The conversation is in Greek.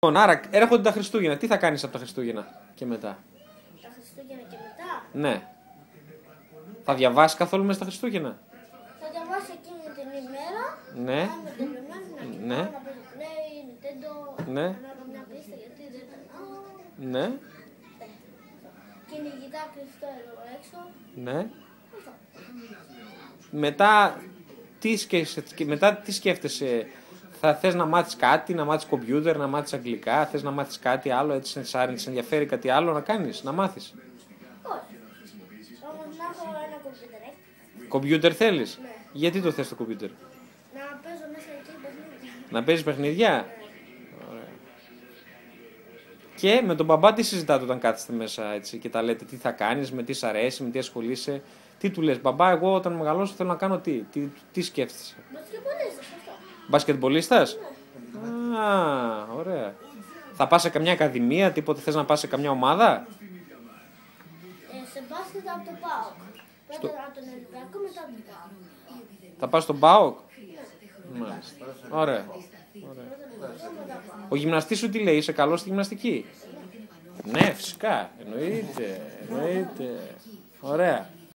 Άρα έρχονται τα Χριστούγεννα. Τι θα κάνεις από τα Χριστούγεννα και μετά? Τα Χριστούγεννα και μετά. Ναι. Θα διαβάσεις καθόλου μέσα στα Χριστούγεννα? Θα διαβάσω εκείνη την ημέρα. Ναι. Θα είμαι τελειωμένη να κοιτάω, Ναι. να παίζω Play, Nintendo, Ναι. να έχω μια πίστα γιατί δεν περνάω. Ναι. Κυνηγητά κλειστό εδώ έξω. Ναι. Αυτό. Μετά τι σκέφτεσαι? Θα θες να μάθεις κάτι, να μάθεις κομπιούτερ, να μάθεις αγγλικά, θες να μάθεις κάτι άλλο, έτσι σε ενδιαφέρει κάτι άλλο να κάνεις, να μάθεις? Όχι. Όμως να έχω ένα κομπιούτερ. Κομπιούτερ θέλεις? Ναι. Γιατί το θες το κομπιούτερ? Να παίζω μέσα εκεί παιχνίδια. Να παίζεις παιχνίδια? Ωραία. Και με τον μπαμπά τι συζητάτε όταν κάθεστε μέσα έτσι και τα λέτε? Τι θα κάνεις, με τι σ' αρέσει, με τι ασχολείσαι? Τι του λες? Μπαμπά, εγώ όταν μεγαλώσω θέλω να κάνω τι σκέφτεσαι? Μπασκετμπολίστας αυτό. Μπασκετμπολίστας? Α, ωραία. Θα πας σε καμιά ακαδημία, τίποτε θες να πας σε καμιά ομάδα? Σε μπάσκετ από το ΠΑΟΚ. Πρώτα από τον Ολυμπιακό, μετά από τον ΠΑΟΚ. Θα πας στον ΠΑΟΚ? Μάλιστα. Ωραία. Ο γυμναστής σου τι λέει, είσαι καλός στη γυμναστική? Ναι, φυσικά. Εννοείται. Ωραία.